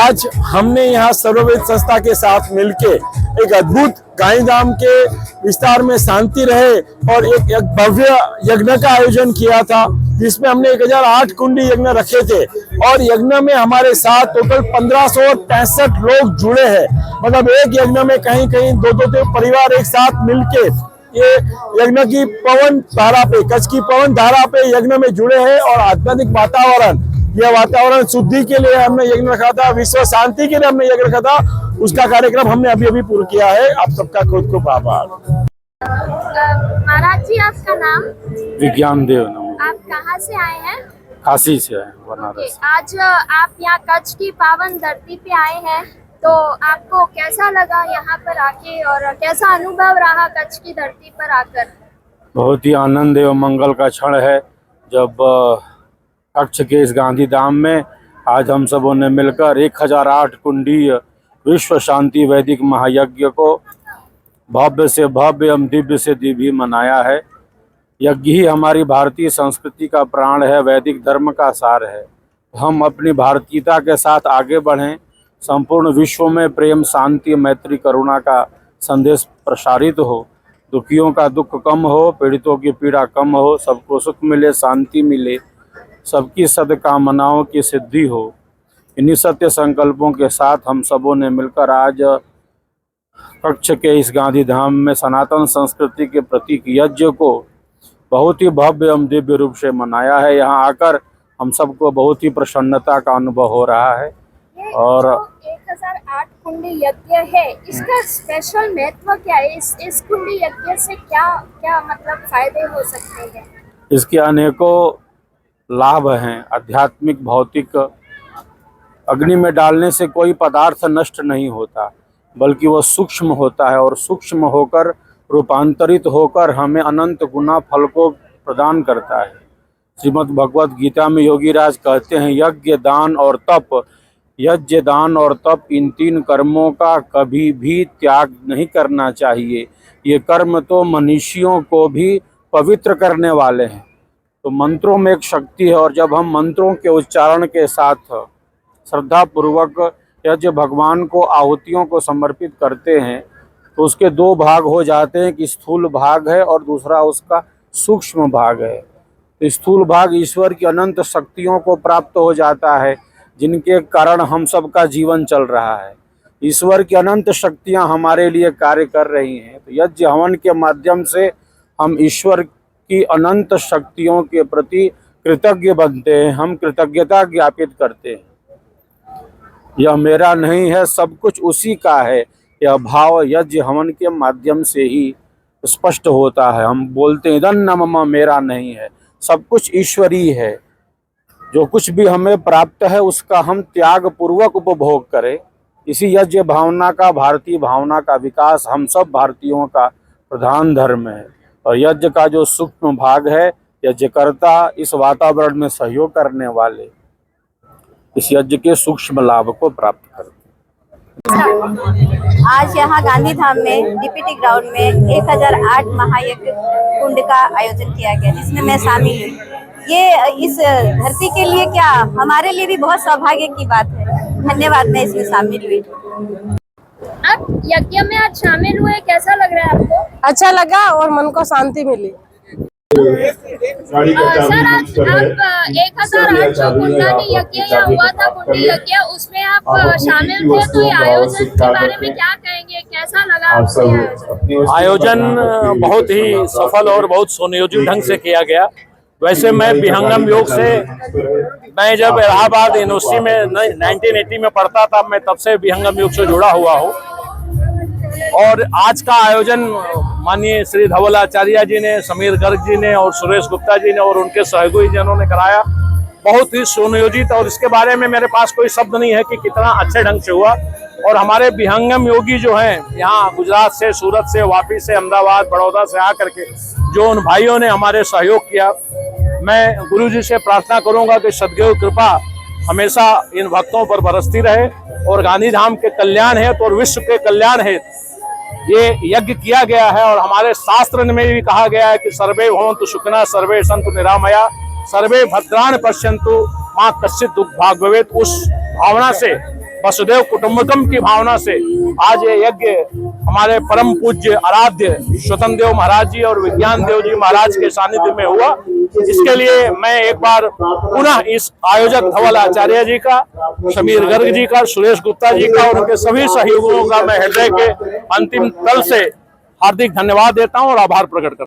आज हमने यहाँ सर्ववेद संस्था के साथ मिलके एक अद्भुत गांधीधाम के विस्तार में शांति रहे और एक भव्य यज्ञ का आयोजन किया था, जिसमें हमने 1008 कुंडी यज्ञ रखे थे और यज्ञ में हमारे साथ टोटल 1563 लोग जुड़े हैं। मतलब एक यज्ञ में कहीं कहीं दो परिवार एक साथ मिलके ये यज्ञ की पवन धारा पे, कच्छ की पवन धारा पे यज्ञ में जुड़े हैं और आध्यात्मिक वातावरण, यह वातावरण शुद्धि के लिए हमने यज्ञ रखा था, विश्व शांति के लिए हमने यज्ञ रखा था, उसका कार्यक्रम हमने अभी पूरा किया है। आप सबका खूब खूब आभार। महाराज जी, आपका नाम? विज्ञान देव। आप कहाँ से आए हैं? काशी से आए, बनारस। आज आप यहाँ कच्छ की पावन धरती पे आए हैं, तो आपको कैसा लगा यहाँ पर आके और कैसा अनुभव रहा कच्छ की धरती पर आकर? बहुत ही आनंद एवं मंगल का क्षण है जब कच्छ के इस गांधीधाम में आज हम सबों ने मिलकर 1008 कुंडीय विश्व शांति वैदिक महायज्ञ को भव्य से भव्य एवं दिव्य से दिव्य मनाया है। यज्ञ ही हमारी भारतीय संस्कृति का प्राण है, वैदिक धर्म का सार है। हम अपनी भारतीयता के साथ आगे बढ़ें, संपूर्ण विश्व में प्रेम, शांति, मैत्री, करुणा का संदेश प्रसारित हो, दुखियों का दुख कम हो, पीड़ितों की पीड़ा कम हो, सबको सुख मिले, शांति मिले, सबकी सद्कामनाओं की सिद्धि हो। इन्हीं सत्य संकल्पों के साथ हम सबों ने मिलकर आज कच्छ के इस गांधीधाम में सनातन संस्कृति के प्रतीक यज्ञ को बहुत ही भव्य एवं दिव्य रूप से मनाया है। यहाँ आकर हम सबको बहुत ही प्रसन्नता का अनुभव हो रहा है। और 1008 कुंडी यज्ञ है, इसका स्पेशल महत्व क्या है? इस कुंडी यज्ञ से क्या क्या मतलब फायदे हो सकते हैं? इसके अनेकों लाभ हैं। आध्यात्मिक, भौतिक। अग्नि में डालने से कोई पदार्थ नष्ट नहीं होता, बल्कि वह सूक्ष्म होता है और सूक्ष्म होकर रूपांतरित होकर हमें अनंत गुना फल को प्रदान करता है। श्रीमद् भगवत गीता में योगीराज कहते हैं, यज्ञ, दान और तप, यज्ञ, दान और तप, इन तीन कर्मों का कभी भी त्याग नहीं करना चाहिए। ये कर्म तो मनुष्यों को भी पवित्र करने वाले हैं। तो मंत्रों में एक शक्ति है और जब हम मंत्रों के उच्चारण के साथ श्रद्धा पूर्वक यज्ञ भगवान को आहुतियों को समर्पित करते हैं तो उसके दो भाग हो जाते हैं कि स्थूल भाग है और दूसरा उसका सूक्ष्म भाग है। तो स्थूल भाग ईश्वर की अनंत शक्तियों को प्राप्त हो जाता है, जिनके कारण हम सबका जीवन चल रहा है। ईश्वर की अनंत शक्तियां हमारे लिए कार्य कर रही हैं। तो यज्ञ हवन के माध्यम से हम ईश्वर की अनंत शक्तियों के प्रति कृतज्ञ बनते हैं, हम कृतज्ञता ज्ञापित करते हैं। यह मेरा नहीं है, सब कुछ उसी का है, यह भाव यज्ञ हवन के माध्यम से ही स्पष्ट होता है। हम बोलते हैं इदं न मम, मेरा नहीं है, सब कुछ ईश्वरीय है। जो कुछ भी हमें प्राप्त है उसका हम त्याग पूर्वक उपभोग करें। इसी यज्ञ भावना का, भारतीय भावना का विकास हम सब भारतीयों का प्रधान धर्म है। और यज्ञ का जो सूक्ष्म भाग है, यज्ञकर्ता इस वातावरण में सहयोग करने वाले इस यज्ञ के सूक्ष्म लाभ को प्राप्त करते हैं। आज यहाँ गांधीधाम में डीपीटी ग्राउंड में 1008 महायज्ञ कुंड का आयोजन किया गया, जिसमें मैं शामिल हुई। ये इस धरती के लिए क्या, हमारे लिए भी बहुत सौभाग्य की बात है। धन्यवाद, मैं इसमें शामिल हुई। आप यज्ञ में आज शामिल हुए, कैसा लग रहा है आपको? अच्छा लगा और मन को शांति मिली। सर, आज आप 1008 जो कुंडली यज्ञ यहाँ हुआ था, कुंडी यज्ञ, उसमें आप शामिल थे, तो ये आयोजन के बारे में क्या कहेंगे? कैसा लगा आपको आयोजन? बहुत ही सफल और बहुत सुनियोजित ढंग से किया गया। वैसे मैं विहंगम योग से, मैं जब इलाहाबाद यूनिवर्सिटी में 1980 में पढ़ता था, मैं तब से विहंगम योग से जुड़ा हुआ हूँ। और आज का आयोजन माननीय श्री धवलाचार्य जी ने, समीर गर्ग जी ने और सुरेश गुप्ता जी ने और उनके सहयोगी जनों ने कराया। बहुत ही सुनियोजित, और इसके बारे में मेरे पास कोई शब्द नहीं है कि कितना अच्छे ढंग से हुआ। और हमारे विहंगम योगी जो हैं यहाँ गुजरात से, सूरत से, वापी से, अहमदाबाद, बड़ौदा से आकर के जो उन भाइयों ने हमारे सहयोग किया, मैं गुरु जी से प्रार्थना करूंगा कि सद्गुरु कृपा हमेशा इन भक्तों पर बरसती रहे और गांधीधाम के कल्याण हेतु और विश्व के कल्याण हेतु ये यज्ञ किया गया है। और हमारे शास्त्र में भी कहा गया है कि सर्वे भवन्तु सुखिनः, सर्वे सन्तु निरामया, सर्वे भद्राणि पश्यन्तु, मां कश्चित् दुःख भाग् भवेत्। उस भावना से वसुदेव कुटुंबकम की भावना से आज ये यज्ञ हमारे परम पूज्य आराध्य स्वतंत्र देव महाराज जी और विज्ञान देव जी महाराज के सानिध्य में हुआ। इसके लिए मैं एक बार पुनः इस आयोजक धवल आचार्य जी का, समीर गर्ग जी का, सुरेश गुप्ता जी का और उनके सभी सहयोगियों का मैं हृदय के अंतिम तल से हार्दिक धन्यवाद देता हूं और आभार प्रकट करता हूं।